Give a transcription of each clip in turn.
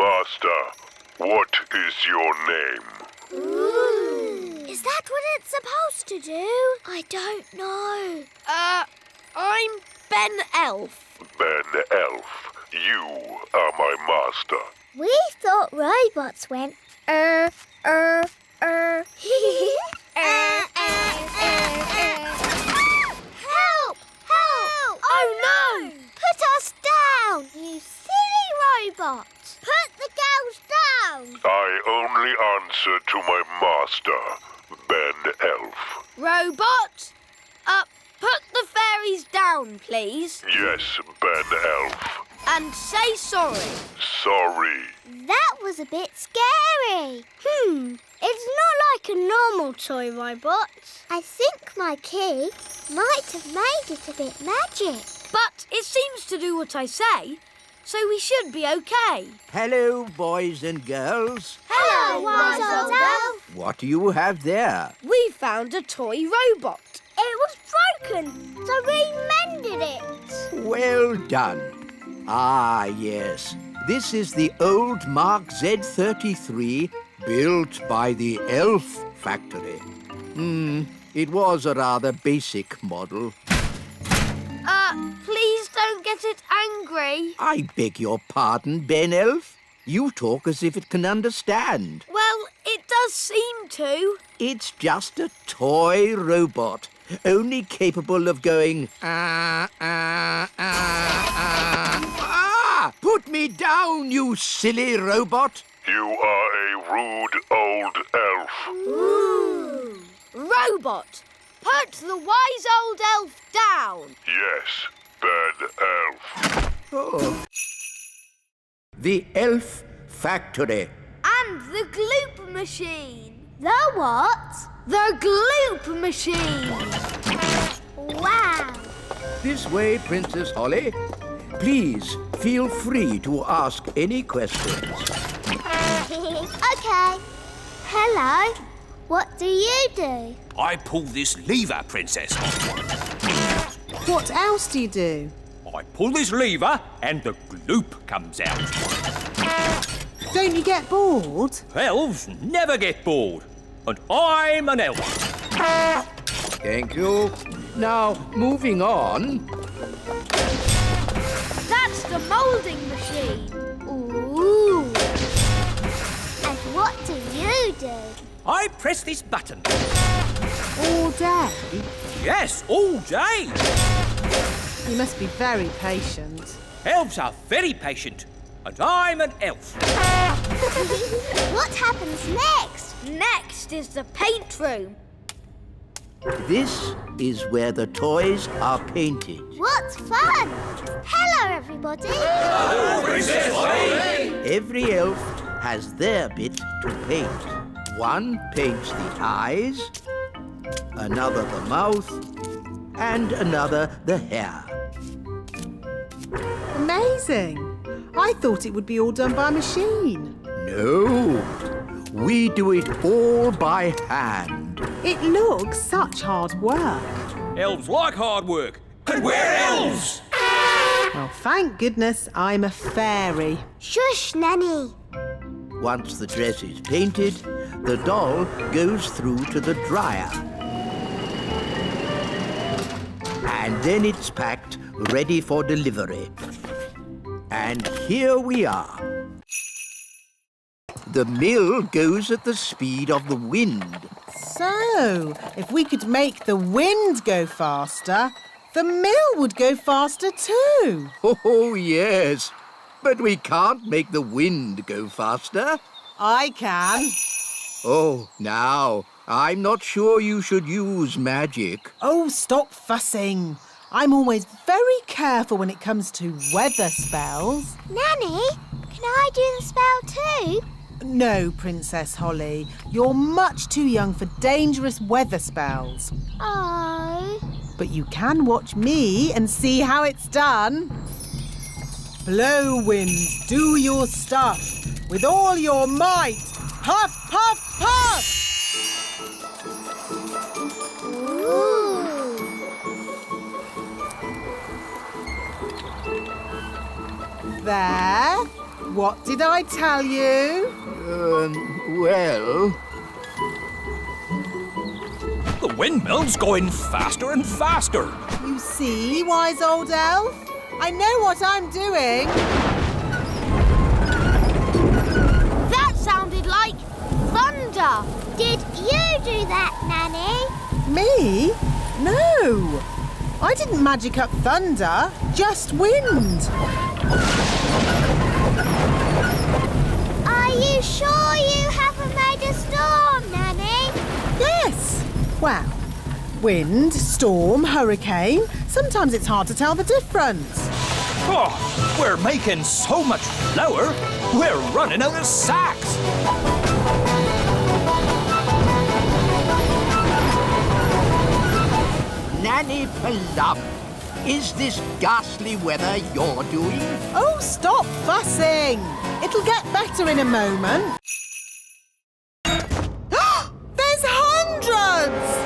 Master, what is your name? Ooh. Is that what it's supposed to do? I don't know. I'm Ben Elf. Ben Elf, you are my master. We thought robots went Help! Help! Oh no! Put us down, you silly robot! Put the girls down! I only answer to my master, Ben Elf. Robot, put the fairies down, please. Yes, Ben Elf. And say sorry. Sorry. That was a bit scary. It's not like a normal toy robot. I think my key might have made it a bit magic. But it seems to do what I say, so we should be okay. Hello, boys and girls. Hello, wise old elf. What do you have there? We found a toy robot. It was broken, so we mended it. Well done. Ah, yes. This is the old Mark Z33 built by the Elf factory. It was a rather basic model. Please don't get it angry. I beg your pardon, Ben Elf. You talk as if it can understand. Well, it does seem to. It's just a toy robot, only capable of going Put me down, you silly robot! You are a rude old elf. Ooh. Robot, put the wise old elf down. Yes, Ben Elf. Oh. The Elf Factory. And the gloop machine. The what? The gloop machine. Wow. This way, Princess Holly. Please feel free to ask any questions. OK. Hello. What do you do? I pull this lever, Princess. What else do you do? I pull this lever and the gloop comes out. Don't you get bored? Elves never get bored. And I'm an elf. Thank you. Now, moving on. That's the moulding machine. Ooh. And what do you do? I press this button. All day? Yes, all day. You must be very patient. Elves are very patient. And I'm an elf. What happens next? Next is the paint room. This is where the toys are painted. What fun! Hello, everybody. Every elf has their bit to paint. One paints the eyes, another the mouth, and another the hair. Amazing. I thought it would be all done by a machine. No, we do it all by hand. It looks such hard work. Elves like hard work. And we're elves! Well, thank goodness I'm a fairy. Shush, Nanny. Once the dress is painted, the doll goes through to the dryer. And then it's packed, ready for delivery. And here we are. The mill goes at the speed of the wind. So, if we could make the wind go faster, the mill would go faster too. Oh, yes. But we can't make the wind go faster. I can. Oh, now, I'm not sure you should use magic. Oh, stop fussing. I'm always very careful when it comes to weather spells. Nanny, can I do the spell too? No, Princess Holly. You're much too young for dangerous weather spells. Oh. But you can watch me and see how it's done. Blow, winds, do your stuff. With all your might. Puff, puff, puff! Ooh. There. What did I tell you? Well... The windmill's going faster and faster. You see, wise old elf? I know what I'm doing. That sounded like thunder. Did you do that, Nanny? Me? No. I didn't magic up thunder, just wind. Are you sure you haven't made a storm, Nanny? Yes. Well, wind, storm, hurricane. Sometimes it's hard to tell the difference. Oh, we're making so much flour, we're running out of sacks. Nanny Plum, is this ghastly weather you're doing? Oh, stop fussing. It'll get better in a moment. There's hundreds!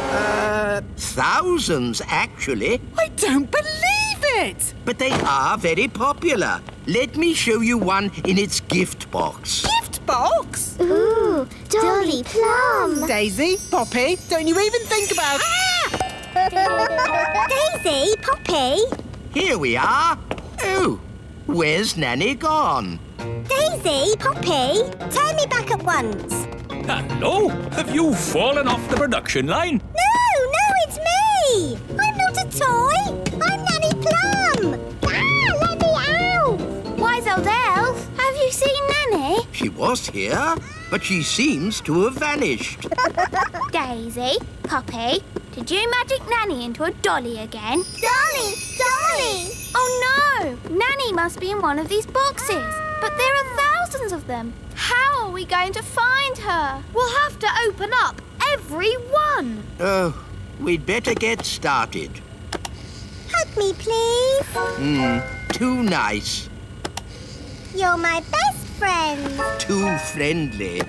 Thousands, actually. I don't believe it! But they are very popular. Let me show you one in its gift box. Gift box? Ooh, Dolly Plum. Daisy, Poppy, don't you even think about it. Daisy, Poppy. Here we are. Oh, where's Nanny gone? Daisy, Poppy, turn me back at once. Hello? Have you fallen off the production line? No, it's me. I'm not a toy. I'm Nanny Plum. Let me out. Wise old elf, have you seen Nanny? She was here, but she seems to have vanished. Daisy, Poppy, did you magic Nanny into a dolly again? Dolly! Oh no! Nanny must be in one of these boxes. But there are thousands of them. How are we going to find her? We'll have to open up every one. Oh, we'd better get started. Hug me, please. Too nice. You're my best friend. Too friendly.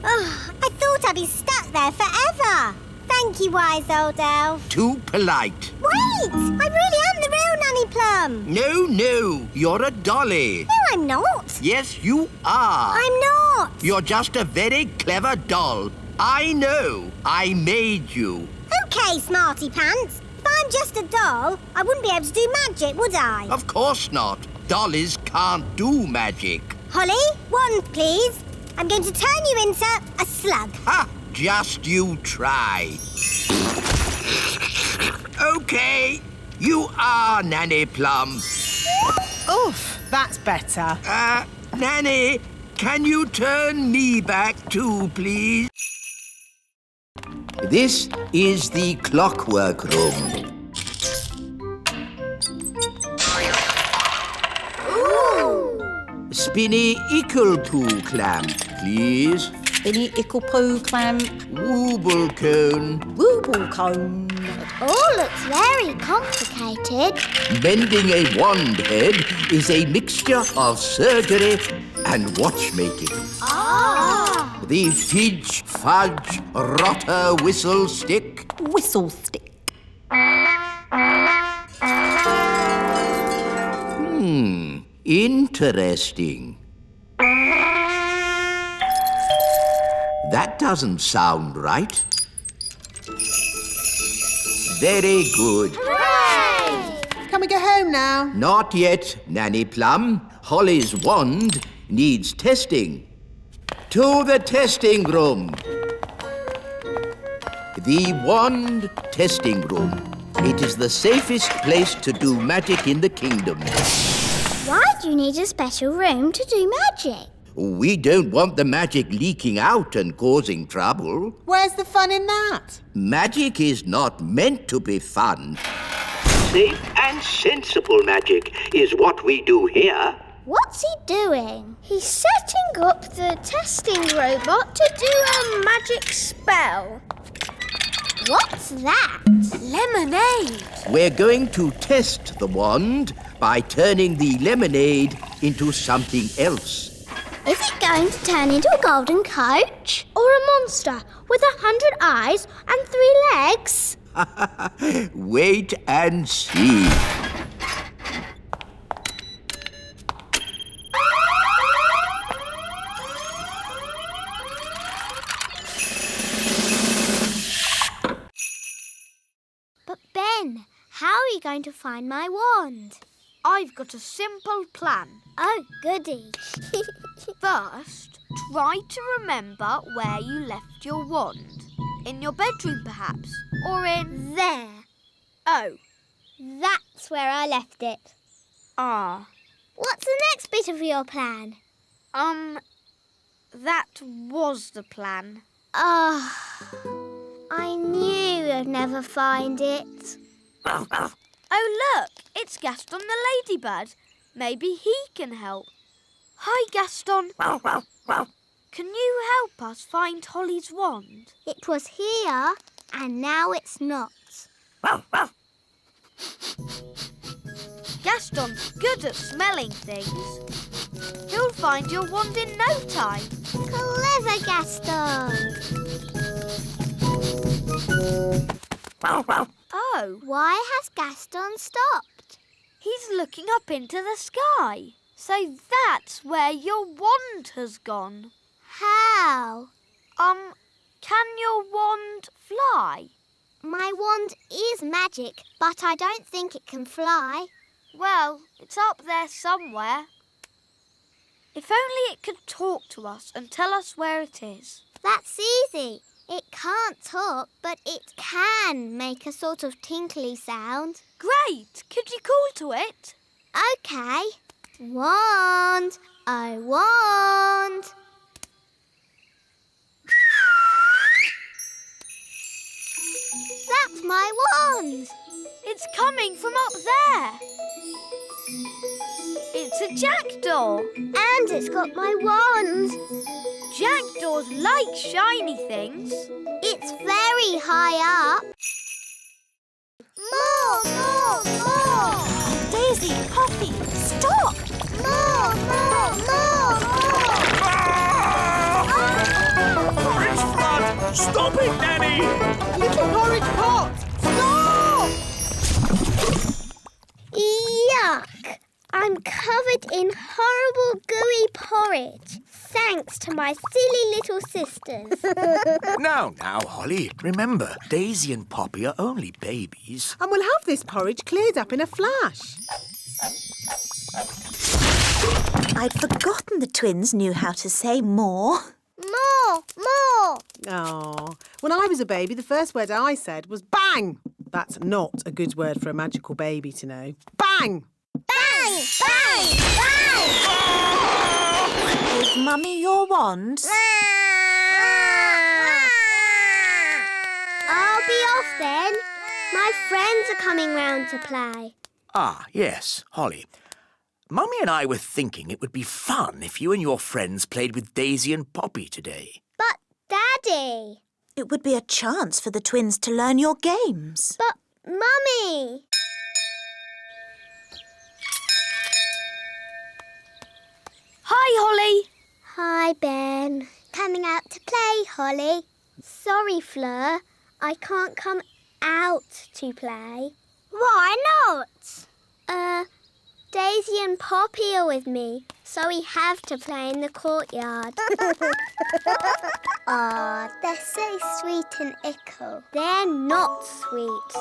Oh, I thought I'd be stuck there forever. Thank you, wise old elf. Too polite. Wait! I really am the real Nanny Plum. No, you're a dolly. No, I'm not. Yes, you are. I'm not. You're just a very clever doll. I know. I made you. Okay, smarty pants. If I'm just a doll, I wouldn't be able to do magic, would I? Of course not. Dollies can't do magic. Holly, wand, please. I'm going to turn you into a slug. Ha! Just you try. Okay, you are Nanny Plum. Oof, that's better. Nanny, can you turn me back too, please? This is the clockwork room. Spinny Ickle-Poo clamp, please. Spinny Ickle-Poo clamp. Wooble cone. Wooble cone. All looks very complicated. Bending a wand head is a mixture of surgery and watchmaking. Ah! The Fidge Fudge Rotter Whistle Stick. Whistle stick. Interesting. That doesn't sound right. Very good. Hooray! Can we go home now? Not yet, Nanny Plum. Holly's wand needs testing. To the testing room. The wand testing room. It is the safest place to do magic in the kingdom. Why do you need a special room to do magic? We don't want the magic leaking out and causing trouble. Where's the fun in that? Magic is not meant to be fun. Safe and sensible magic is what we do here. What's he doing? He's setting up the testing robot to do a magic spell. What's that? Lemonade. We're going to test the wand by turning the lemonade into something else. Is it going to turn into a golden coach? Or a monster with 100 eyes and 3 legs? Wait and see. How are you going to find my wand? I've got a simple plan. Oh, goody. First, try to remember where you left your wand. In your bedroom, perhaps? Or in... There. Oh. That's where I left it. Ah. What's the next bit of your plan? That was the plan. I knew I'd never find it. Oh, look, it's Gaston the ladybird. Maybe he can help. Hi, Gaston. Can you help us find Holly's wand? It was here, and now it's not. Gaston's good at smelling things. He'll find your wand in no time. Clever, Gaston. Oh, Why has Gaston stopped? he's looking up into the sky. So that's where your wand has gone. How? Can your wand fly? My wand is magic, but I don't think it can fly. Well, it's up there somewhere. If only it could talk to us and tell us where it is. That's easy. It can't talk, but it can make a sort of tinkly sound. Great! Could you call to it? OK. Wand, oh wand. That's my wand. It's coming from up there. It's a jackdaw. And it's got my wand. Jackdaws like shiny things. It's very high up. More, more, more. Daisy, Poppy, stop! More, more, more, more. Porridge flood! Stop it, Nanny! Little porridge pot! Stop! Yuck! I'm covered in horrible gooey porridge. Thanks to my silly little sisters. Now, Holly, remember, Daisy and Poppy are only babies. And we'll have this porridge cleared up in a flash. I'd forgotten the twins knew how to say more. More, more. Oh, when I was a baby, the first word I said was bang. That's not a good word for a magical baby to know. Bang! Bang, bang, bang. Give Mummy your wand. I'll be off then. My friends are coming round to play. Ah, yes, Holly. Mummy and I were thinking it would be fun if you and your friends played with Daisy and Poppy today. But, Daddy. It would be a chance for the twins to learn your games. But, Mummy. Hi, Holly. Hi, Ben. Coming out to play, Holly. Sorry, Fleur. I can't come out to play. Why not? Daisy and Poppy are with me, so we have to play in the courtyard. Aw, they're so sweet and ickle. They're not sweet.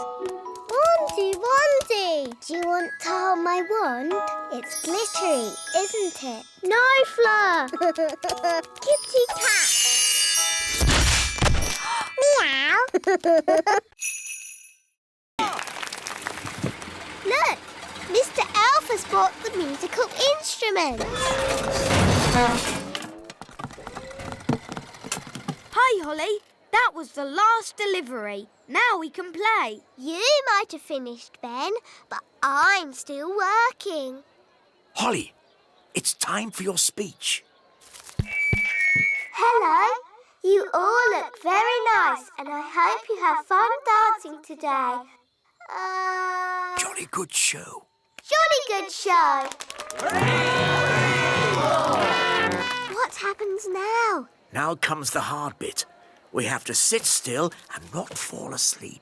Wandy, Wandy! Do you want to hold my wand? It's glittery, isn't it? No, Fleur! Kitty cat! Meow! Look! Mr. Elf has brought the musical instruments. Hi, Holly. That was the last delivery. Now we can play. You might have finished, Ben, but I'm still working. Holly, it's time for your speech. Hello. You all look very nice, and I hope you have fun dancing today. Jolly good show. Jolly good show. What happens now? Now comes the hard bit. We have to sit still and not fall asleep.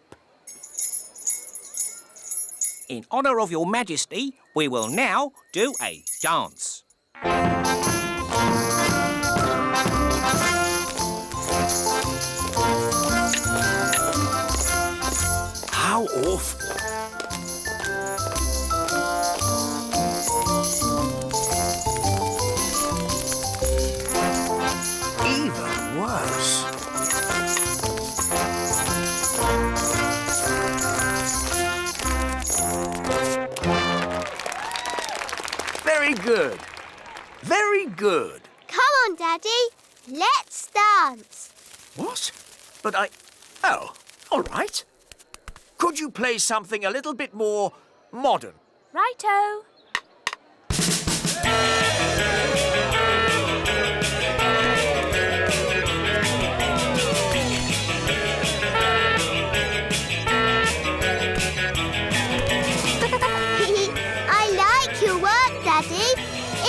In honour of your majesty, we will now do a dance. How awful. Very good. Very good. Come on, Daddy. Let's dance. What? But I... Oh, all right. Could you play something a little bit more modern? Righto. I like your work, Daddy.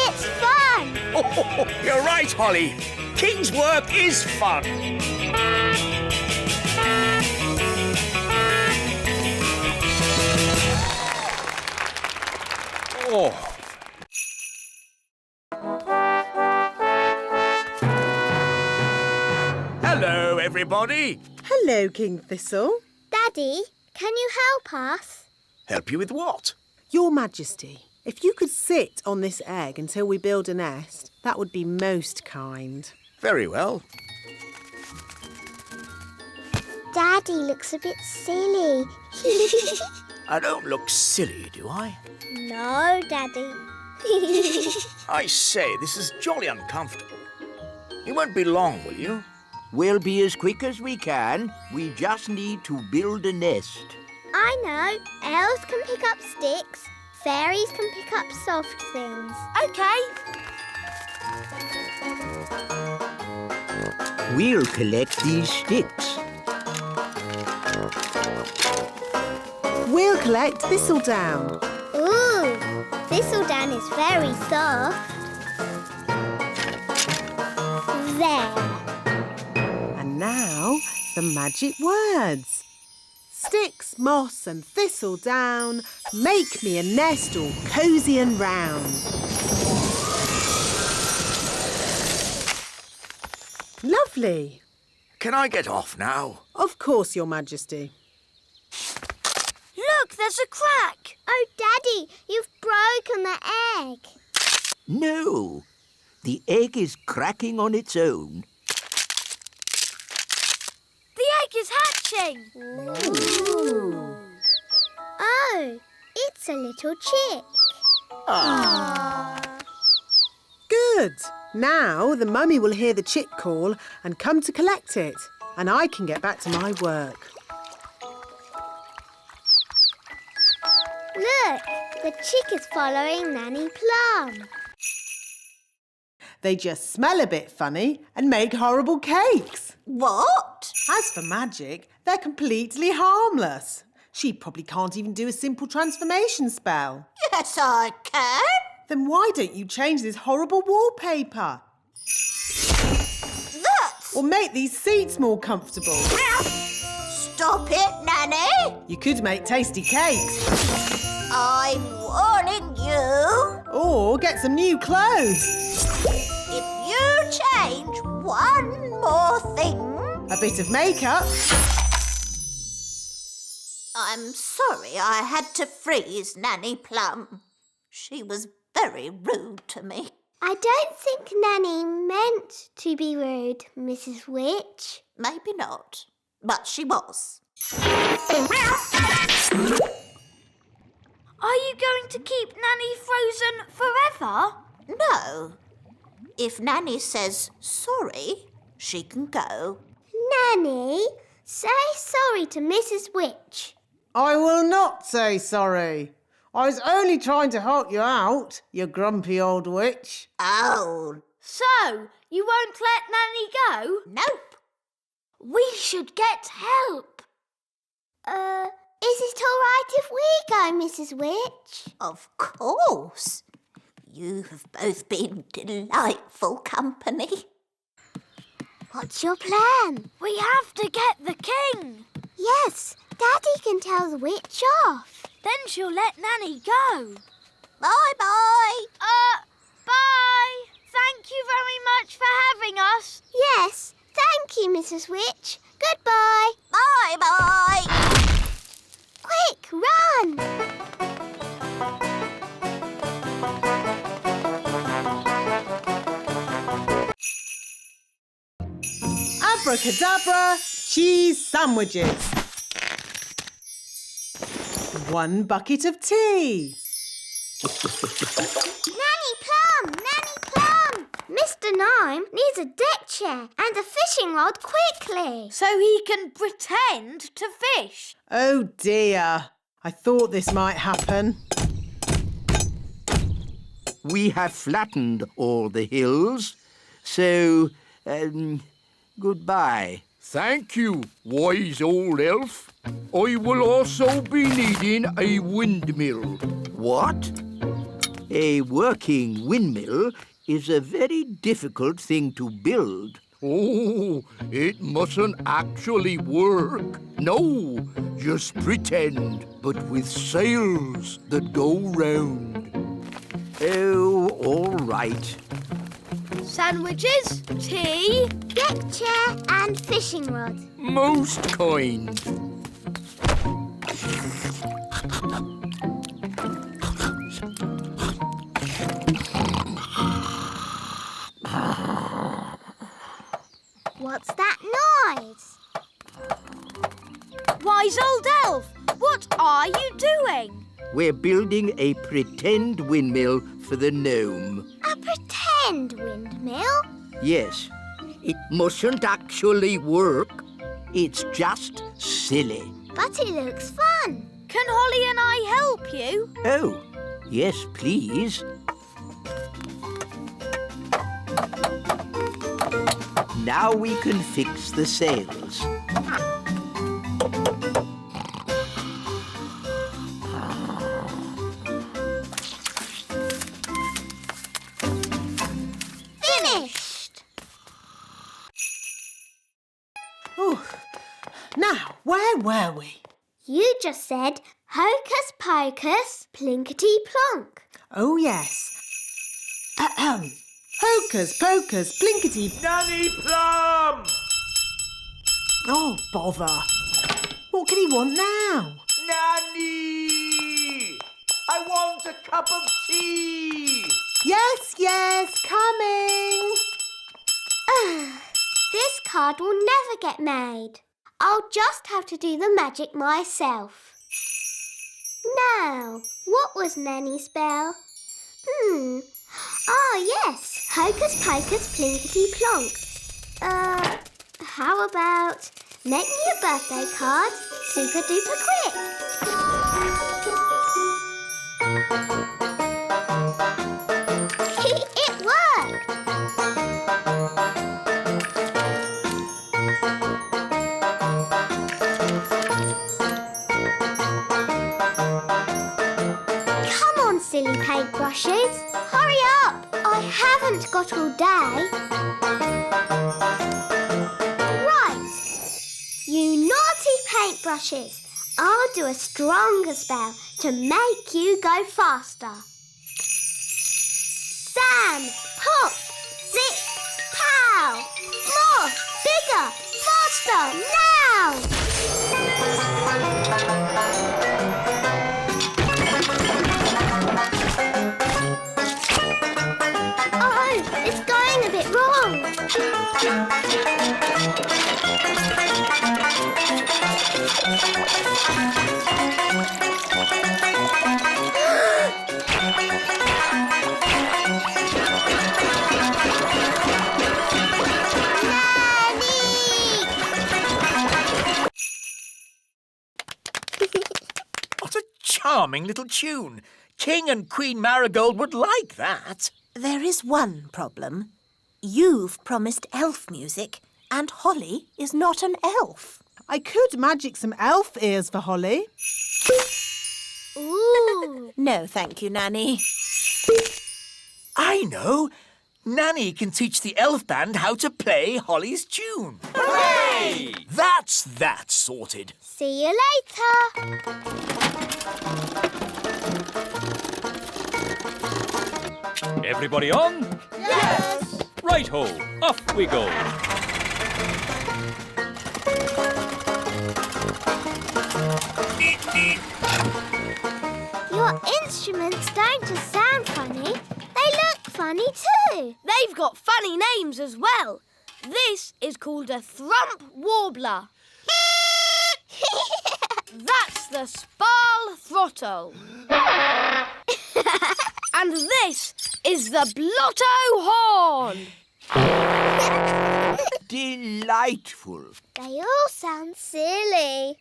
It's fun. Oh, you're right, Holly. King's work is fun. Oh. Hello, everybody. Hello, King Thistle. Daddy, can you help us? Help you with what? Your Majesty, if you could sit on this egg until we build a nest, that would be most kind. Very well. Daddy looks a bit silly. I don't look silly, do I? No, Daddy. I say, this is jolly uncomfortable. You won't be long, will you? We'll be as quick as we can. We just need to build a nest. I know. Elves can pick up sticks. Fairies can pick up soft things. Okay. We'll collect these sticks. We'll collect thistledown. Ooh, thistledown is very soft. There. And now, the magic words. Sticks, moss and thistledown, make me a nest all cosy and round. Lovely. Can I get off now? Of course, Your Majesty. Look, there's a crack. Oh, Daddy, you've broken the egg. No, the egg is cracking on its own. The egg is hatching. Ooh. Oh, it's a little chick. Good. Now the mummy will hear the chick call and come to collect it, and I can get back to my work. Look, the chick is following Nanny Plum. They just smell a bit funny and make horrible cakes. What? As for magic, they're completely harmless. She probably can't even do a simple transformation spell. Yes, I can. Then why don't you change this horrible wallpaper? That's... Or make these seats more comfortable? Stop it, Nanny. You could make tasty cakes. I'm warning you. Or get some new clothes. If you change one more thing... A bit of makeup. I'm sorry I had to freeze Nanny Plum. She was very rude to me. I don't think Nanny meant to be rude, Mrs. Witch. Maybe not, but she was. Are you going to keep Nanny frozen forever? No. If Nanny says sorry, she can go. Nanny, say sorry to Mrs. Witch. I will not say sorry. I was only trying to help you out, you grumpy old witch. Oh, So, you won't let Nanny go? nope. We should get help. Is it all right if we go, Mrs. Witch? Of course. You have both been delightful company. What's your plan? We have to get the king. Yes, Daddy can tell the witch off. Then she'll let Nanny go. Bye-bye. Bye. Thank you very much for having us. Yes, thank you, Mrs. Witch. Goodbye. Bye-bye. Quick, run! Abracadabra, cheese sandwiches. 1 bucket of tea. Nanny Master Nime needs a deck chair and a fishing rod quickly. So he can pretend to fish. Oh dear. I thought this might happen. We have flattened all the hills, so, goodbye. Thank you, wise old elf. I will also be needing a windmill. What? A working windmill is a very difficult thing to build. Oh, it mustn't actually work. No, just pretend, but with sails that go round. Oh, all right. Sandwiches, tea. Deck chair and fishing rod. Most kind. What's that noise? Wise old elf, what are you doing? We're building a pretend windmill for the gnome. A pretend windmill? Yes, it mustn't actually work. It's just silly. But it looks fun. Can Holly and I help you? Oh, yes, please. Now we can fix the sails. Finished. Oh, now, where were we? You just said hocus pocus, plinkety plonk. Oh, yes. Ahem. Hocus pocus, blinkety... Nanny Plum! Oh, bother. What can he want now? Nanny! I want a cup of tea! Yes, yes, coming. This card will never get made. I'll just have to do the magic myself. Now, what was Nanny's spell? Ah, yes. Hocus pocus, plinkety plonk. How about make me a birthday card super duper quick? It worked! Come on, silly paintbrushes. Hurry up! I haven't got all day. Right. You naughty paintbrushes. I'll do a stronger spell to make you go faster. Sam, pop, zip, pow! More, bigger, faster, now! Oh, it's going a bit wrong. What a charming little tune. King and Queen Marigold would like that. There is one problem. You've promised elf music, and Holly is not an elf. I could magic some elf ears for Holly. Ooh. No, thank you, Nanny. I know. Nanny can teach the elf band how to play Holly's tune. Hooray! That's that sorted. See you later. Everybody on? Yes. Right-ho, off we go. Your instruments don't just sound funny, they look funny too. They've got funny names as well. This is called a thrump warbler. That's the spal throttle. And this is the blotto horn. Delightful. They all sound silly.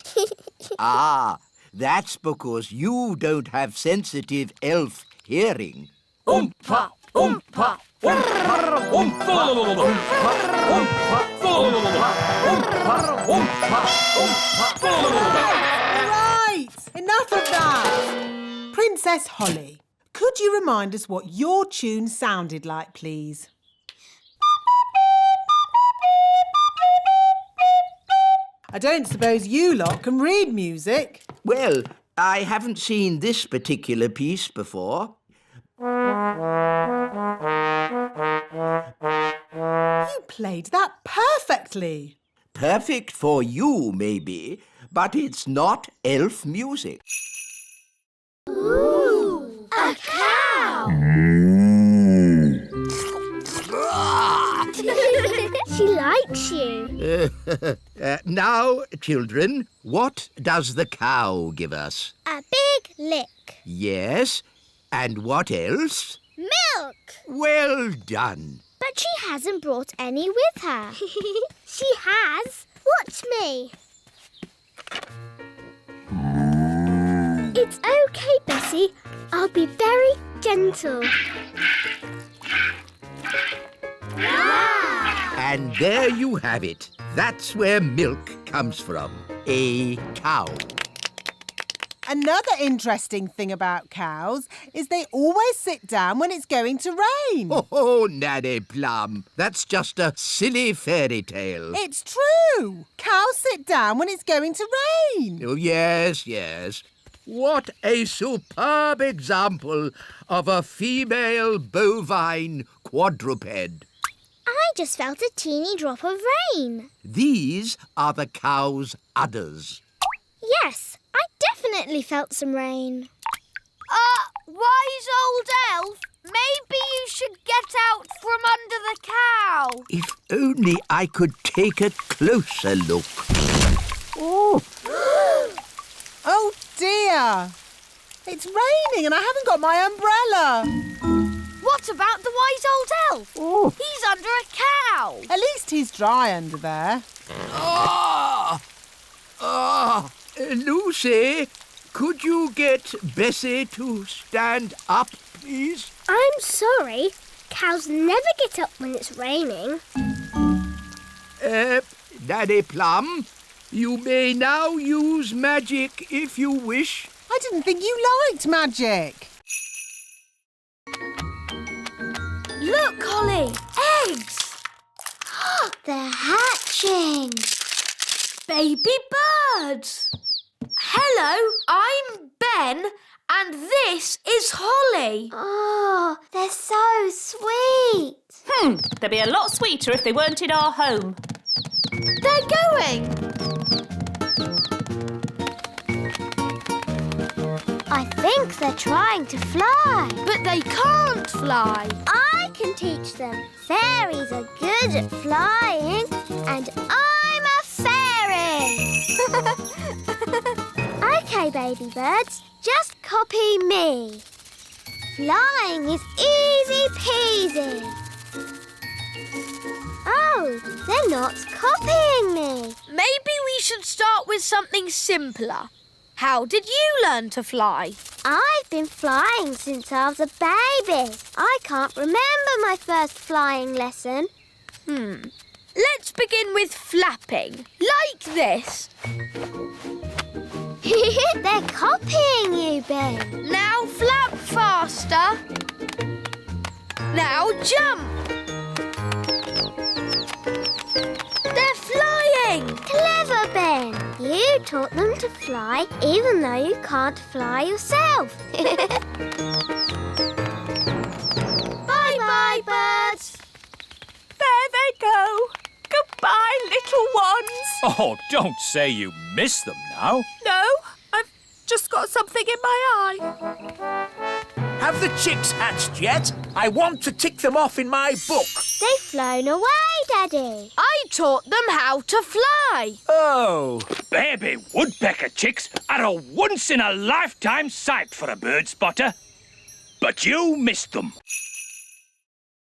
Ah, that's because you don't have sensitive elf hearing. Oompa, oompa, oompa, oompa, Right, enough of that. Princess Holly, could you remind us what your tune sounded like, please? I don't suppose you lot can read music. Well, I haven't seen this particular piece before. You played that perfectly. Perfect for you, maybe, but it's not elf music. Ooh, a cow! She likes you. Now, children, what does the cow give us? A big lick. Yes, and what else? Milk! Well done. But she hasn't brought any with her. She has. Watch me. It's okay, Bessie. I'll be very gentle. Wow! And there you have it. That's where milk comes from. A cow. Another interesting thing about cows is they always sit down when it's going to rain. Oh, Nanny Plum, that's just a silly fairy tale. It's true. Cows sit down when it's going to rain. Oh, yes, yes. What a superb example of a female bovine quadruped. I just felt a teeny drop of rain. These are the cow's udders. Yes, I definitely felt some rain. Wise old elf, maybe you should get out from under the cow. If only I could take a closer look. Oh, Oh dear. It's raining and I haven't got my umbrella. What about the wise old elf? oh. He's under a cow. At least he's dry under there. Lucy, could you get Bessie to stand up, please? I'm sorry. Cows never get up when it's raining. Nanny Plum, you may now use magic if you wish. I didn't think you liked magic. Look, Holly, eggs. They're hatching. Baby birds. Hello, I'm Ben, and this is Holly. Oh, they're so sweet. They'd be a lot sweeter if they weren't in our home. They're going. I think they're trying to fly. But they can't fly. I can teach them. Fairies are good at flying, and I'm a fairy. OK, baby birds, just copy me. Flying is easy peasy. Oh, they're not copying me. Maybe we should start with something simpler. How did you learn to fly? I've been flying since I was a baby. I can't remember my first flying lesson. Let's begin with flapping, like this. They're copying you, Ben. Now flap faster. Now jump. They're flying. Clever, Ben. You taught them to fly even though you can't fly yourself. Bye-bye, birds. There they go. Goodbye, little ones. Oh, don't say you miss them now. No, I've just got something in my eye. Have the chicks hatched yet? I want to tick them off in my book. They've flown away, Daddy. I taught them how to fly. Oh. Baby woodpecker chicks are a once-in-a-lifetime sight for a bird spotter. But you missed them.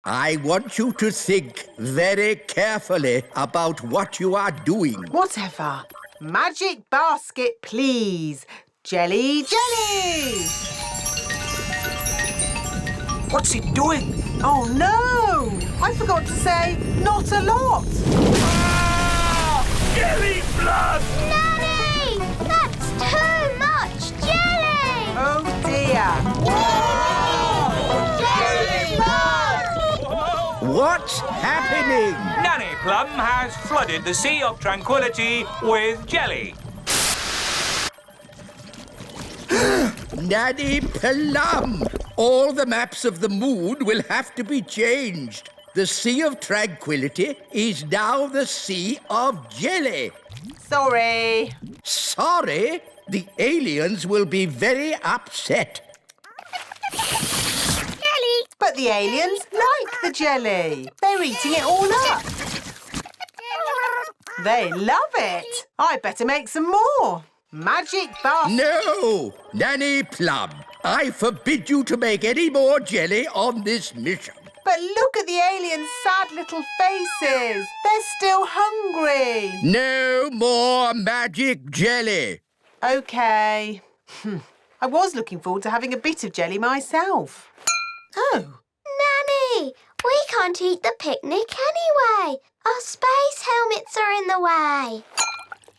I want you to think very carefully about what you are doing. Whatever. Magic basket, please. Jelly, jelly! What's it doing? Oh, no! I forgot to say not a lot. Jelly blood! Nanny! That's too much jelly! Oh, dear. What's happening? Nanny Plum has flooded the Sea of Tranquility with jelly. Nanny Plum! All the maps of the moon will have to be changed. The Sea of Tranquility is now the Sea of Jelly. Sorry. Sorry? The aliens will be very upset. Jelly! But the aliens like the jelly. They're eating it all up. They love it. I better make some more. Magic basket. No! Nanny Plum, I forbid you to make any more jelly on this mission. But look at the aliens' sad little faces. They're still hungry. No more magic jelly. OK. I was looking forward to having a bit of jelly myself. Oh. Nanny! We can't eat the picnic anyway. Our space helmets are in the way.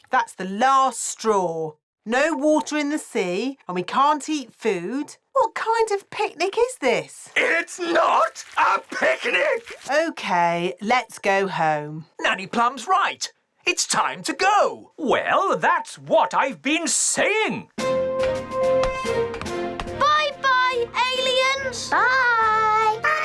That's the last straw. No water in the sea and we can't eat food. What kind of picnic is this? It's not a picnic! OK, let's go home. Nanny Plum's right. It's time to go. Well, that's what I've been saying. Bye-bye, aliens! Bye! Bye!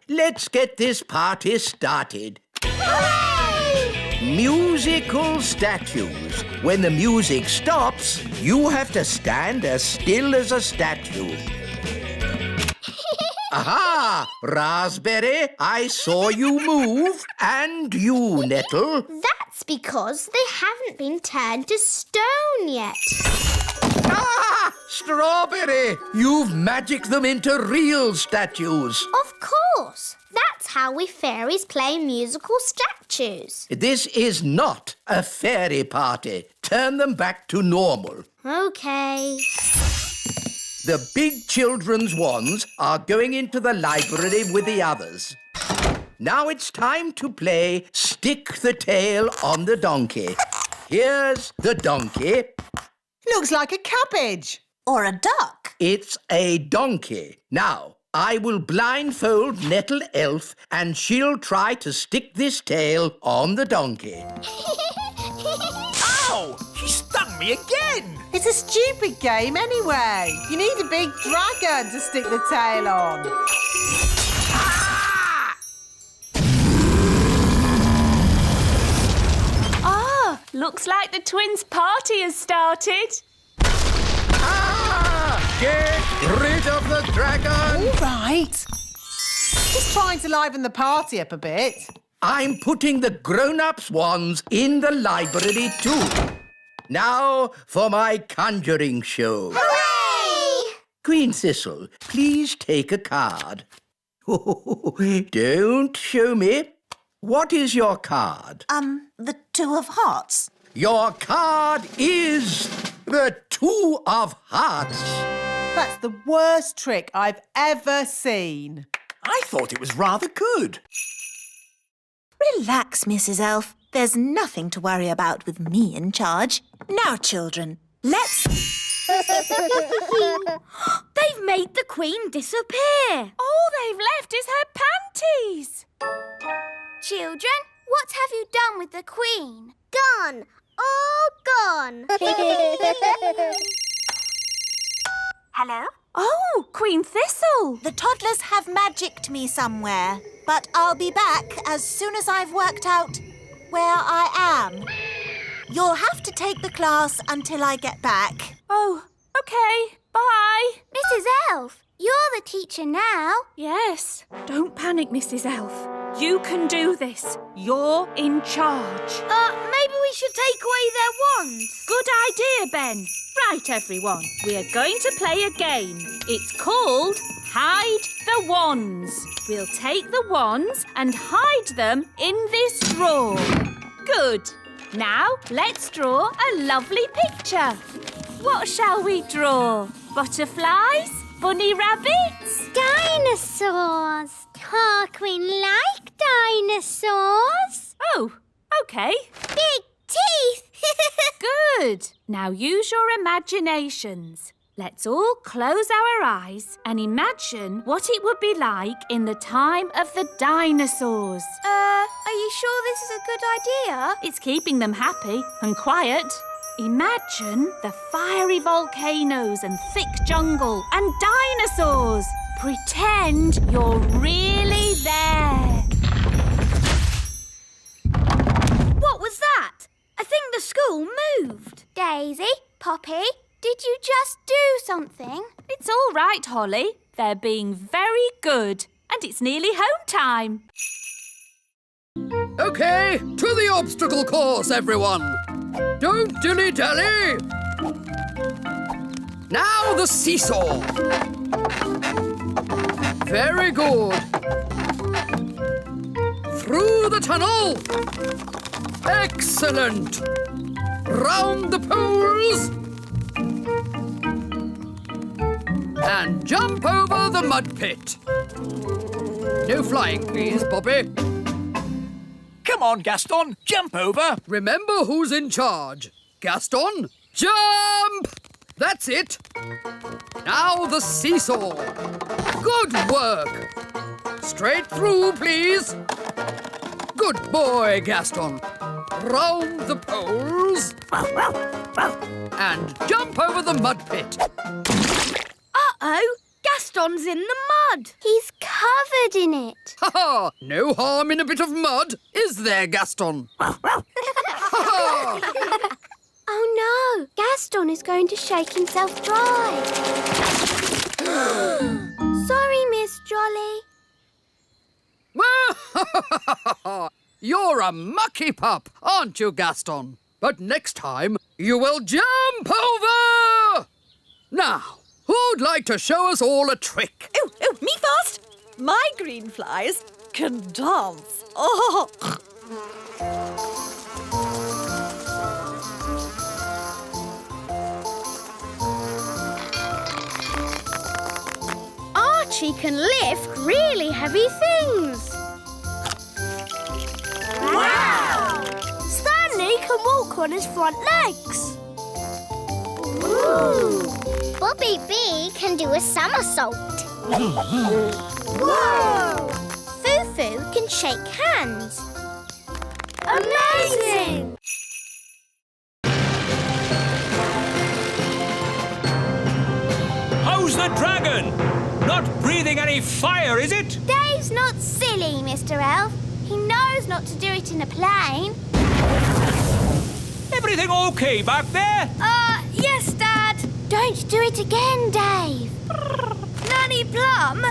Let's get this party started. Hooray! Musical statues. When the music stops, you have to stand as still as a statue. Aha! Raspberry, I saw you move. And you, Nettle. That's because they haven't been turned to stone yet. Ah! Strawberry, you've magicked them into real statues. Of course. That's how we fairies play musical statues. This is not a fairy party. Turn them back to normal. OK. The big children's wands are going into the library with the others. Now it's time to play Stick the Tail on the Donkey. Here's the donkey. Looks like a cabbage. Or a duck. It's a donkey. Now, I will blindfold Nettle Elf and she'll try to stick this tail on the donkey. Ow! She stung me again! It's a stupid game anyway. You need a big dragon to stick the tail on. Ah, looks like the twins' party has started. Ah! Get rid of the dragon! All right. Just trying to liven the party up a bit. I'm putting the grown-ups' wands in the library too. Now for my conjuring show. Hooray! Queen Thistle, please take a card. Don't show me. What is your card? The Two of Hearts. Your card is the Two of Hearts. That's the worst trick I've ever seen. I thought it was rather good. Relax, Mrs. Elf. There's nothing to worry about with me in charge. Now, children, let's... They've made the Queen disappear. All they've left is her panties. Children, what have you done with the Queen? Gone. All gone. Hello? Oh, Queen Thistle. The toddlers have magicked me somewhere, but I'll be back as soon as I've worked out where I am. You'll have to take the class until I get back. Oh, OK. Bye. Mrs. Elf, you're the teacher now. Yes. Don't panic, Mrs. Elf. You can do this. You're in charge. Maybe we should take away their wands. Good idea, Ben. Right, everyone. We are going to play a game. It's called Hide the Wands. We'll take the wands and hide them in this drawer. Good. Now, let's draw a lovely picture. What shall we draw? Butterflies? Bunny rabbits? Dinosaurs. Tarquin like dinosaurs. Oh, OK. Big teeth. Good. Now use your imaginations. Let's all close our eyes and imagine what it would be like in the time of the dinosaurs. Are you sure this is a good idea? It's keeping them happy and quiet. Imagine the fiery volcanoes and thick jungle and dinosaurs. Pretend you're really there. What was that? I think the school moved. Daisy, Poppy, did you just do something? It's all right, Holly. They're being very good. And it's nearly home time. OK, to the obstacle course, everyone. Don't dilly-dally. Now the seesaw. Very good. Through the tunnel. Excellent. Round the poles. And jump over the mud pit. No flying, please, Poppy. Come on, Gaston, jump over. Remember who's in charge. Gaston, jump! That's it. Now the seesaw. Good work. Straight through, please. Good boy, Gaston. Round the poles. And jump over the mud pit. Uh-oh, Gaston's in the mud. He's covered in it. Ha ha! No harm in a bit of mud, is there, Gaston? Ha ha! Oh no, Gaston is going to shake himself dry. Sorry, Miss Jolly. You're a mucky pup, aren't you, Gaston? But next time you will jump over! Now, who'd like to show us all a trick? Oh, me first. My green flies can dance. Oh. Archie can lift really heavy things. Wow! Stanley can walk on his front legs. Ooh. Bobby B can do a somersault. Whoa! Foo-Foo can shake hands. Amazing! How's the dragon? Not breathing any fire, is it? Dave's not silly, Mr. Elf. He knows not to do it in a plane. Everything okay back there? Yes, Dad. Don't do it again, Dave. Nanny Plum,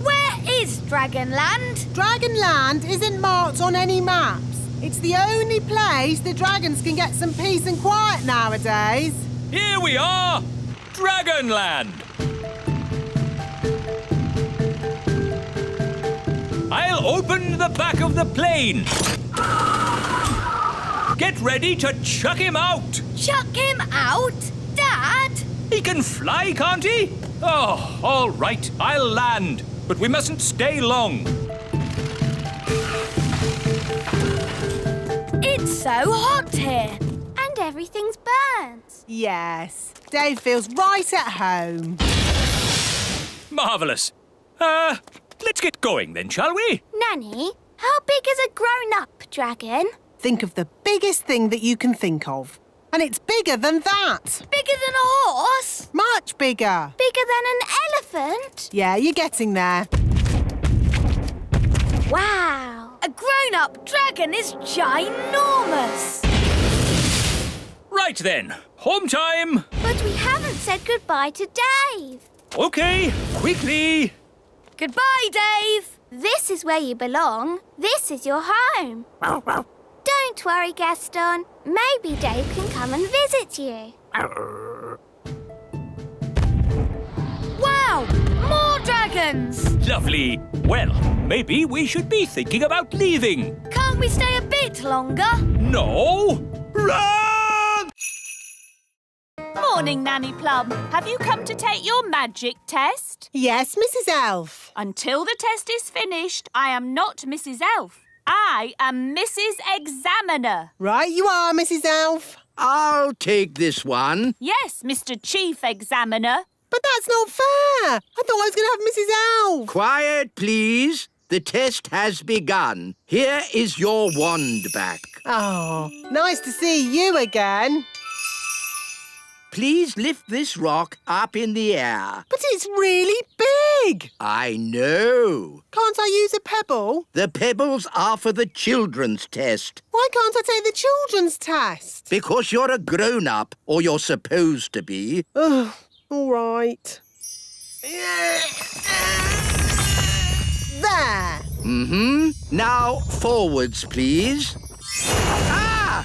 where is Dragonland? Dragonland isn't marked on any maps. It's the only place the dragons can get some peace and quiet nowadays. Here we are! Dragonland! I'll open the back of the plane. Get ready to chuck him out. Chuck him out? Dad? He can fly, can't he? Oh, all right, I'll land. But we mustn't stay long. It's so hot here. And everything's burnt. Yes, Dave feels right at home. Marvellous. Let's get going then, shall we? Nanny, how big is a grown-up dragon? Think of the biggest thing that you can think of. And it's bigger than that. Bigger than a horse? Much bigger. Bigger than an elephant? Yeah, you're getting there. Wow! A grown-up dragon is ginormous. Right then, home time. But we haven't said goodbye to Dave. OK, quickly. Goodbye, Dave. This is where you belong. This is your home. Don't worry, Gaston. Maybe Dave can come and visit you. Wow! More dragons! Lovely. Well, maybe we should be thinking about leaving. Can't we stay a bit longer? No! Run! Morning, Nanny Plum. Have you come to take your magic test? Yes, Mrs. Elf. Until the test is finished, I am not Mrs. Elf. I am Mrs. Examiner. Right you are, Mrs. Elf. I'll take this one. Yes, Mr. Chief Examiner. But that's not fair. I thought I was going to have Mrs. Elf. Quiet, please. The test has begun. Here is your wand back. Oh, nice to see you again. Please lift this rock up in the air. But it's really big. I know. Can't I use a pebble? The pebbles are for the children's test. Why can't I take the children's test? Because you're a grown-up, or you're supposed to be. Ugh, all right. There. Mm-hmm. Now, forwards, please. Ah!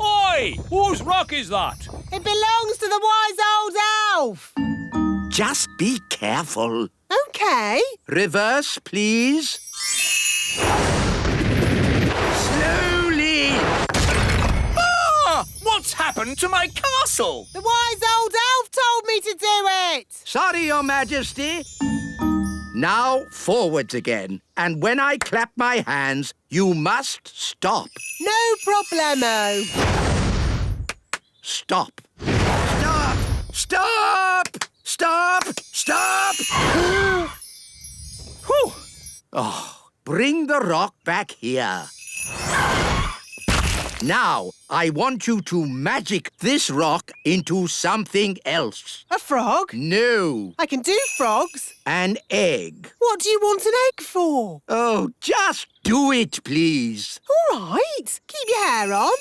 Oi! Whose rock is that? It belongs to the wise old elf. Just be careful. OK. Reverse, please. Slowly! Ah! What's happened to my castle? The wise old elf told me to do it. Sorry, Your Majesty. Now, forwards again. And when I clap my hands, you must stop. No problemo. Stop. Stop! Stop! Stop! Stop! Whew. Oh, bring the rock back here. Now, I want you to magic this rock into something else. A frog? No, I can do frogs. an egg. What do you want an egg for? Oh, just do it, please. All right. Keep your hair on.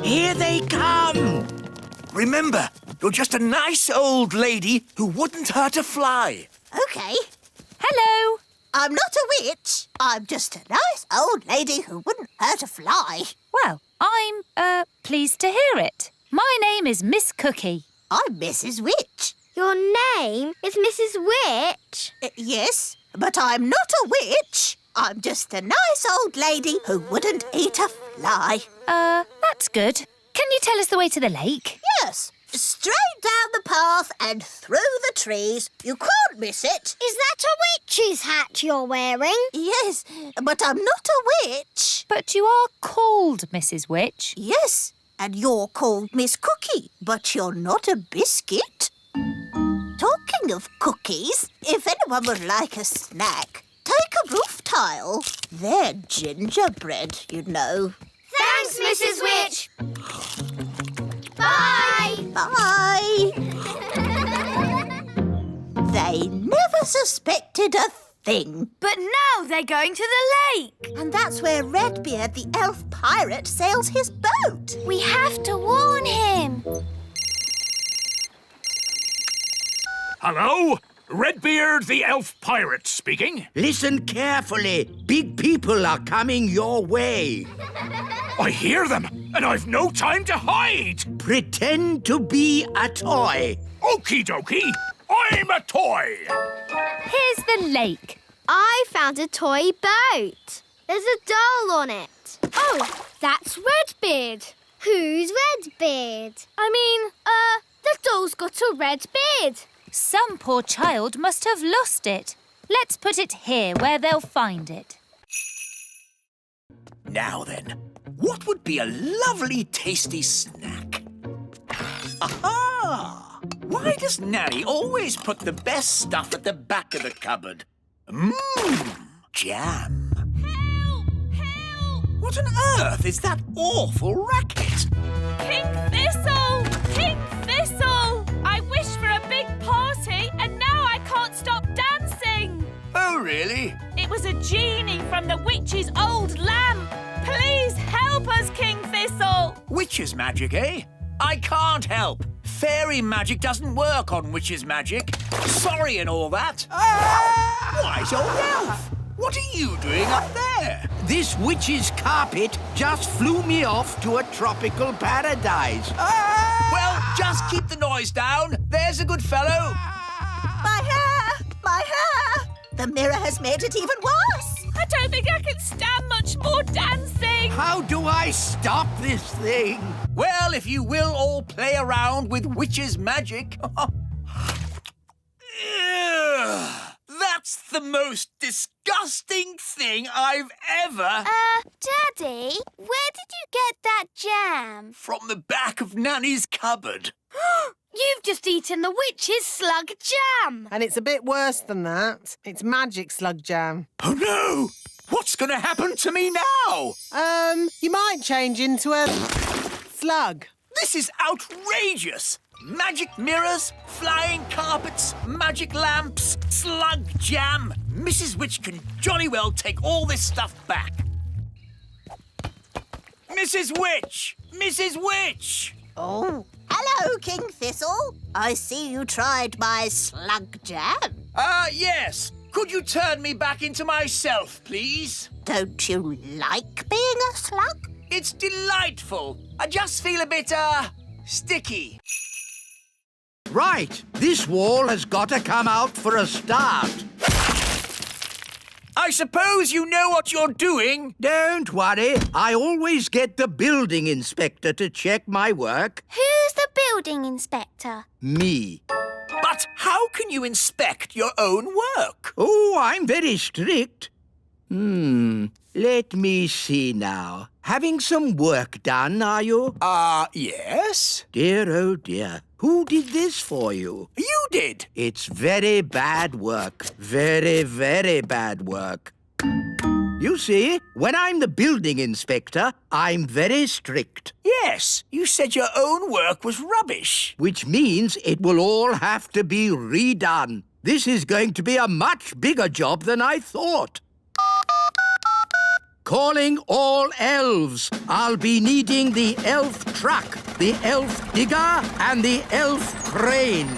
Here they come. Remember, you're just a nice old lady who wouldn't hurt a fly. OK. Hello. I'm not a witch. I'm just a nice old lady who wouldn't hurt a fly. Well, I'm, pleased to hear it. My name is Miss Cookie. I'm Mrs. Witch. Your name is Mrs. Witch. Yes, but I'm not a witch. I'm just a nice old lady who wouldn't eat a fly. That's good. Can you tell us the way to the lake? Yes, straight down the path and through the trees. You can't miss it. Is that a witch's hat you're wearing? Yes, but I'm not a witch. But you are called Mrs. Witch. Yes, and you're called Miss Cookie, but you're not a biscuit. Talking of cookies, if anyone would like a snack, take a roof tile. They're gingerbread, you know. Thanks, Mrs. Witch. Bye. Bye. They never suspected a thing. But now they're going to the lake. And that's where Redbeard the elf pirate sails his boat. We have to warn him. Hello? Redbeard the elf pirate speaking. Listen carefully. Big people are coming your way. I hear them, and I've no time to hide. Pretend to be a toy. Okie dokie, I'm a toy. Here's the lake. I found a toy boat. There's a doll on it. Oh, that's Redbeard. Who's Redbeard? The doll's got a red beard. Some poor child must have lost it. Let's put it here where they'll find it. Now then, what would be a lovely tasty snack? Aha! Why does Nanny always put the best stuff at the back of the cupboard? Jam. Help! Help! What on earth is that awful racket? King Thistle! King Thistle! I wish for a big party and now I can't stop dancing. Oh, really? It was a genie from the witch's old lamp. Please help us, King Thistle. Witch's magic, eh? I can't help. Fairy magic doesn't work on witch's magic. Sorry and all that. Wise old elf! What are you doing up there? This witch's carpet just flew me off to a tropical paradise. Well, just keep the noise down. There's a good fellow. My hair! My hair! The mirror has made it even worse. I don't think I can stand much more dancing. How do I stop this thing? Well, if you will all play around with witch's magic. That's the most disgusting thing I've ever... Daddy, where did you get that jam? From the back of Nanny's cupboard. You've just eaten the witch's slug jam. And it's a bit worse than that. It's magic slug jam. Oh, no! What's going to happen to me now? You might change into a slug. This is outrageous! Magic mirrors, flying carpets, magic lamps, slug jam. Mrs. Witch can jolly well take all this stuff back. Mrs. Witch! Mrs. Witch! Oh, hello, King Thistle. I see you tried my slug jam. Yes. Could you turn me back into myself, please? Don't you like being a slug? It's delightful. I just feel a bit, sticky. Right, this wall has got to come out for a start. I suppose you know what you're doing? Don't worry, I always get the building inspector to check my work. Who's the building inspector? Me. But how can you inspect your own work? Oh, I'm very strict. Let me see now. Having some work done, are you? Yes. Dear, oh dear. Who did this for you? You did. It's very bad work. Very, very bad work. You see, when I'm the building inspector, I'm very strict. Yes, you said your own work was rubbish. Which means it will all have to be redone. This is going to be a much bigger job than I thought. Calling all elves. I'll be needing the elf truck, the elf digger, and the elf crane.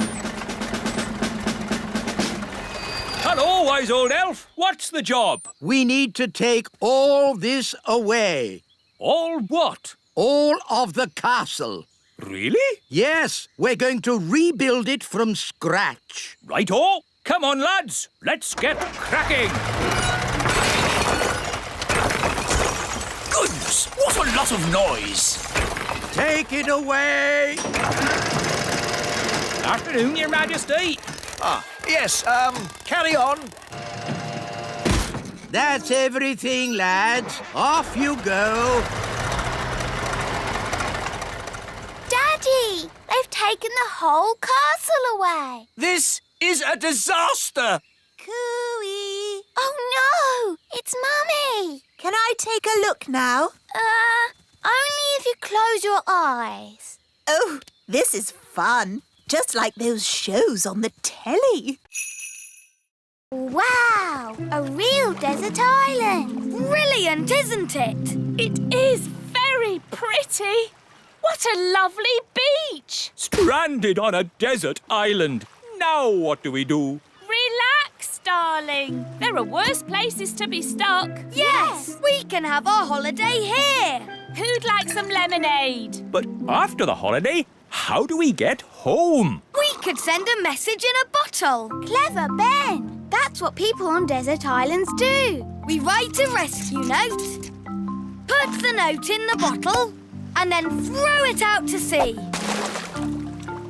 Hello, wise old elf. What's the job? We need to take all this away. All what? All of the castle. Really? Yes, we're going to rebuild it from scratch. Right-o. Come on, lads. Let's get cracking. Goodness, what a lot of noise. Take it away. Afternoon, Your Majesty. Yes, carry on. That's everything, lads. Off you go. Daddy, they've taken the whole castle away. This is a disaster. Cooey. Oh no, it's Mummy. Can I take a look now? Only if you close your eyes. Oh, this is fun. Just like those shows on the telly. Wow, a real desert island. Brilliant, isn't it? It is very pretty. What a lovely beach. Stranded on a desert island. Now what do we do? Relax, darling. There are worse places to be stuck. Yes, we can have our holiday here. Who'd like some lemonade? But after the holiday, how do we get home? We could send a message in a bottle. Clever, Ben. That's what people on desert islands do. We write a rescue note, put the note in the bottle, and then throw it out to sea.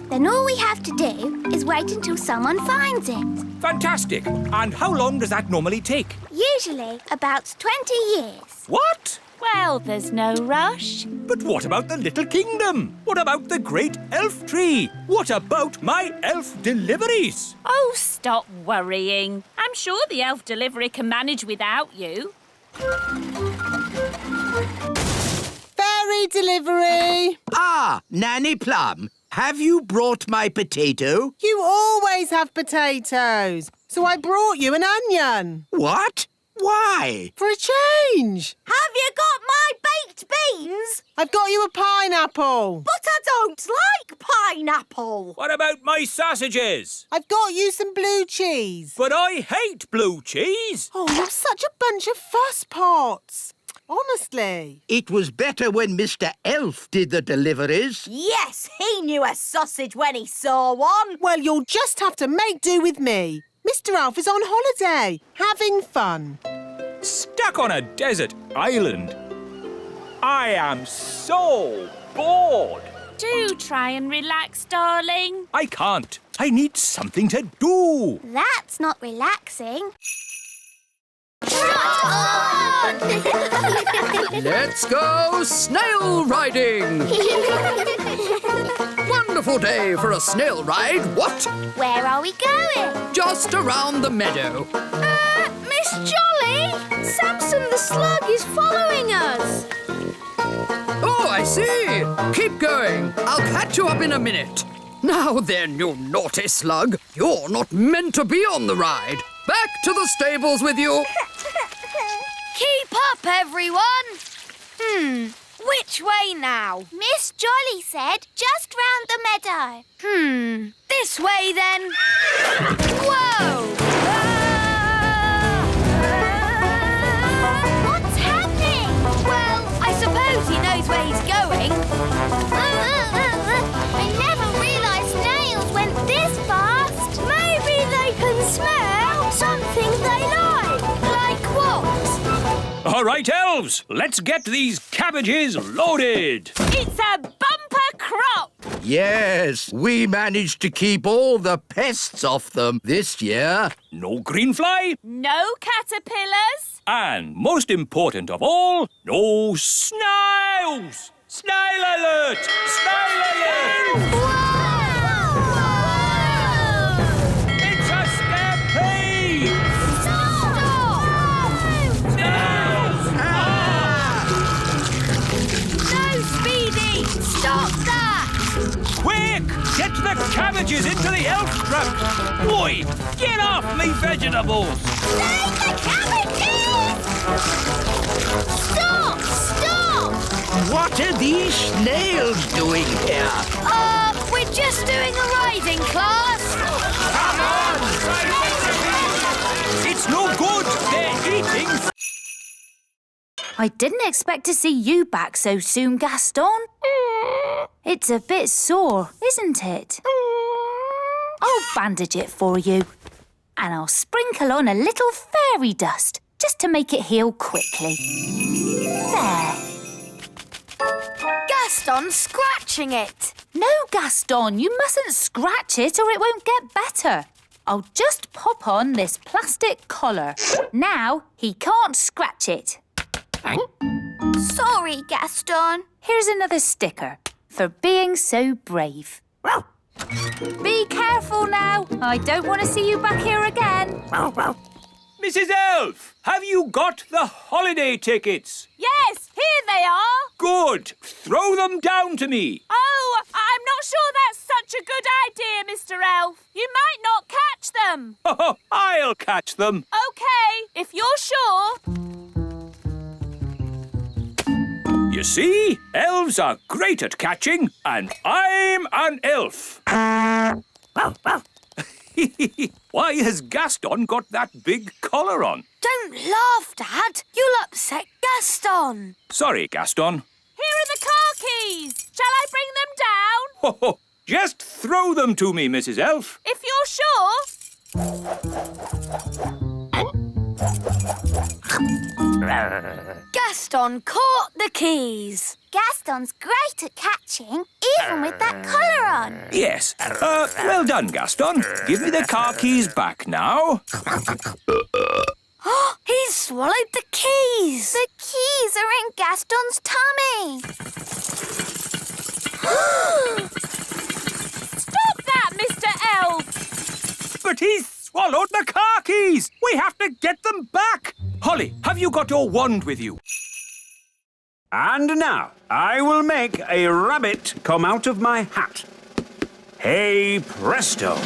Then all we have to do is wait until someone finds it. Fantastic. And how long does that normally take? Usually about 20 years. What? Well, there's no rush. But what about the little kingdom? What about the great elf tree? What about my elf deliveries? Oh, stop worrying. I'm sure the elf delivery can manage without you. Fairy delivery. Ah, Nanny Plum, have you brought my potato? You always have potatoes. So I brought you an onion. What? Why? For a change. Have you got my baked beans? wins. I've got you a pineapple. But I don't like pineapple. What about my sausages? I've got you some blue cheese. But I hate blue cheese. Oh, you're such a bunch of fusspots. Honestly. It was better when Mr. Elf did the deliveries. Yes, he knew a sausage when he saw one. Well, you'll just have to make do with me. Mr. Elf is on holiday, having fun. Stuck on a desert island. I am so bored. Do try and relax, darling. I can't. I need something to do. That's not relaxing. Let's go snail riding! Wonderful day for a snail ride, what? Where are we going? Just around the meadow. Miss Jolly! Samson the slug is following us. Oh, I see. Keep going. I'll catch you up in a minute. Now then, you naughty slug. You're not meant to be on the ride. Back to the stables with you. Keep up, everyone. Which way now? Miss Jolly said just round the meadow. This way then. Whoa! What's happening? Well, I suppose he knows where he's going. I never realised snails went this fast. Maybe they can smell something they like. Like what? All right, elves, let's get these cabbages loaded. It's a bumper crop. Yes, we managed to keep all the pests off them this year. No greenfly, No caterpillars. and most important of all, no snails. Snail alert! Snail alert! It's a stampede! Snails! No, Speedy! Stop that! Quick! Get the cabbages into the elf truck! Boy, get off me vegetables! Stop! Stop! What are these snails doing here? We're just doing a riding class. Come on! It's no good! They're eating... I didn't expect to see you back so soon, Gaston. It's a bit sore, isn't it? I'll bandage it for you. And I'll sprinkle on a little fairy dust just to make it heal quickly. There. Gaston's scratching it. No, Gaston, you mustn't scratch it or it won't get better. I'll just pop on this plastic collar. Now he can't scratch it. Sorry, Gaston. Here's another sticker for being so brave. Be careful now. I don't want to see you back here again. Mrs. Elf, have you got the holiday tickets? Yes, here they are. Good. Throw them down to me. Oh, I'm not sure that's such a good idea, Mr. Elf. You might not catch them. I'll catch them. OK, if you're sure. You see, elves are great at catching, and I'm an elf. Why has Gaston got that big collar on? Don't laugh, Dad. You'll upset Gaston. Sorry, Gaston. Here are the car keys. Shall I bring them down? Just throw them to me, Mrs. Elf. If you're sure. Gaston caught the keys. Gaston's great at catching, even with that collar on. Yes. Well done, Gaston. Give me the car keys back now. He's swallowed the keys. The keys are in Gaston's tummy. Stop that, Mr. Elf. But he's swallowed the car keys. We have to get them back. Holly, have you got your wand with you? And now, I will make a rabbit come out of my hat. Hey, presto!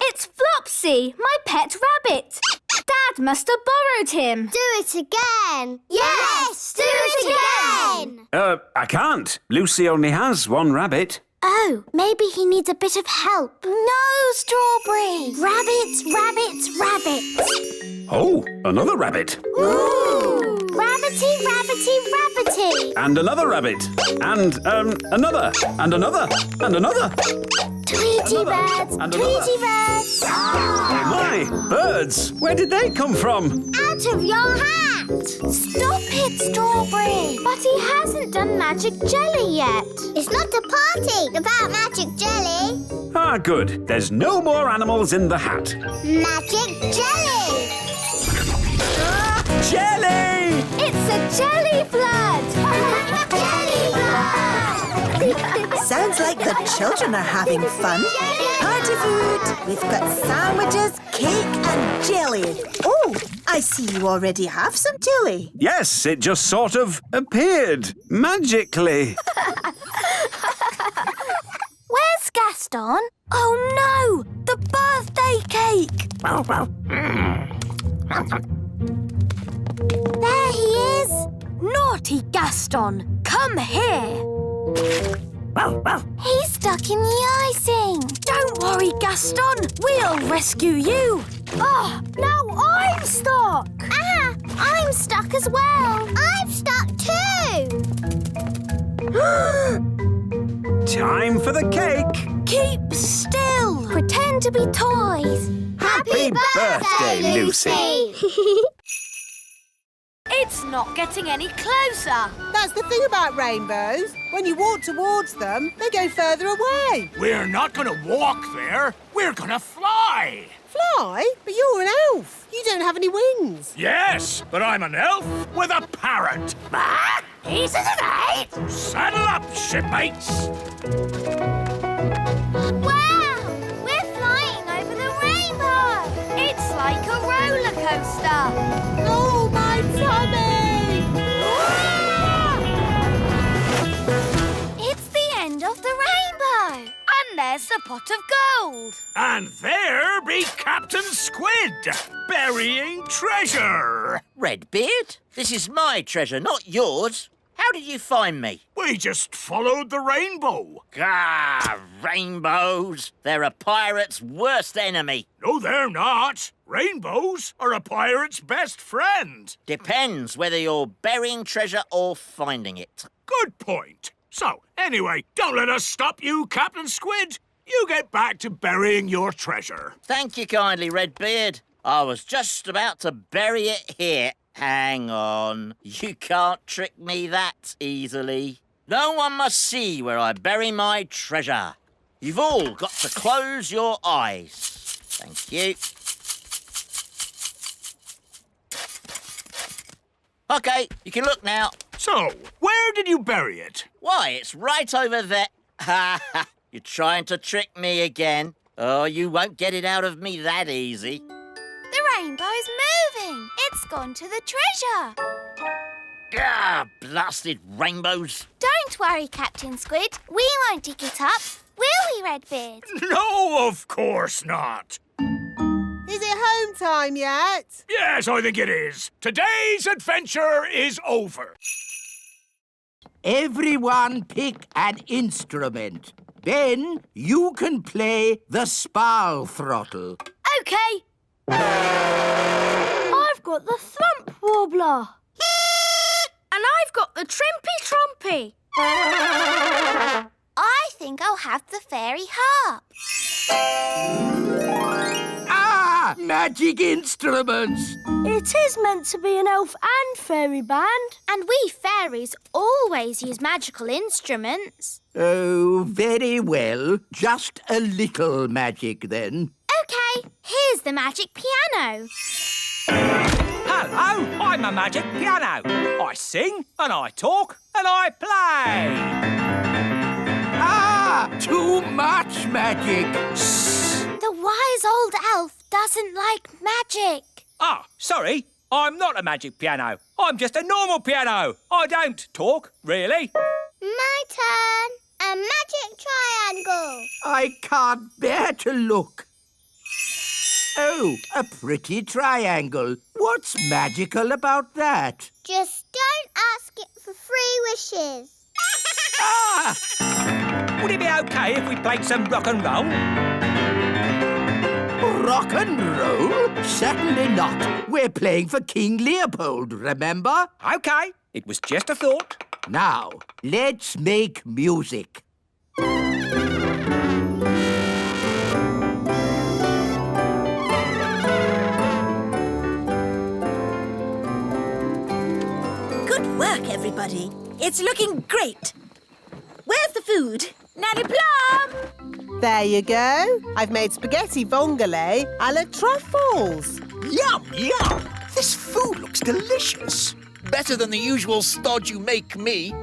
It's Flopsy, my pet rabbit. Dad must have borrowed him. Do it again. Yes, do it again. I can't. Lucy only has one rabbit. Oh, maybe he needs a bit of help. No, Strawberry. Rabbits, rabbits, rabbits. Oh, another rabbit. Ooh. Rabbity, rabbity, rabbity. And another rabbit. And another. And another. And another. Tweety Another. birds, And Tweety birds. My, birds! Where did they come from? Out of your hat. Stop it, Strawberry. But he hasn't done magic jelly yet. It's not a party about magic jelly. Ah, good. There's no more animals in the hat. Magic jelly. Jelly! It's a jelly flood. Jelly blood. Sounds like the children are having fun. Party food. We've got sandwiches, cake and jelly. Oh, I see you already have some jelly. Yes, it just sort of appeared magically. Where's Gaston? Oh no, the birthday cake. There he is. Naughty Gaston, come here. He's stuck in the icing. Don't worry, Gaston. We'll rescue you. Oh, now I'm stuck. Ah, I'm stuck as well. I'm stuck too. Time for the cake. Keep still. Pretend to be toys. Happy birthday, Lucy. It's not getting any closer. That's the thing about rainbows. When you walk towards them, they go further away. We're not going to walk there. We're going to fly. Fly? But you're an elf. You don't have any wings. Yes, but I'm an elf with a parrot. He's right. Saddle up, shipmates. Wow, we're flying over the rainbow. It's like a roller coaster. Oh, my tummy! It's the end of the rainbow. And there's the pot of gold. And there be Captain Squid, burying treasure. Redbeard, this is my treasure, not yours. How did you find me? We just followed the rainbow. Ah, rainbows. They're a pirate's worst enemy. No, they're not. Rainbows are a pirate's best friend. Depends whether you're burying treasure or finding it. Good point. So, anyway, don't let us stop you, Captain Squid. You get back to burying your treasure. Thank you kindly, Redbeard. I was just about to bury it here. Hang on. You can't trick me that easily. No one must see where I bury my treasure. You've all got to close your eyes. Thank you. OK, you can look now. So, where did you bury it? Why, it's right over there. Ha ha! You're trying to trick me again. Oh, you won't get it out of me that easy. The rainbow's moving. It's gone to the treasure. Ah, blasted rainbows. Don't worry, Captain Squid. We won't dig it up. Will we, Redbeard? No, of course not. Is it home time yet? Yes, I think it is. Today's adventure is over. Everyone pick an instrument. Then you can play the spal throttle. OK. I've got the thump warbler. And I've got the trimpy trompy. I think I'll have the fairy harp. Ah! Magic instruments! It is meant to be an elf and fairy band. And we fairies always use magical instruments. Oh, very well. Just a little magic, then. OK, here's the magic piano. Hello, I'm a magic piano. I sing and I talk and I play. Ah! Too much magic! The wise old elf doesn't like magic. Ah, sorry, I'm not a magic piano. I'm just a normal piano. I don't talk, really. My turn. A magic triangle. I can't bear to look. Oh, a pretty triangle. What's magical about that? Just don't ask it for 3 wishes. Ah! Would it be okay if we played some rock and roll? Rock and roll? Certainly not. We're playing for King Leopold, remember? Okay, it was just a thought. Now, let's make music. Good work, everybody. It's looking great. Where's the food? Nanny Plum! There you go. I've made spaghetti vongole a la truffles. Yum, yum! This food looks delicious. Better than the usual stodge you make me.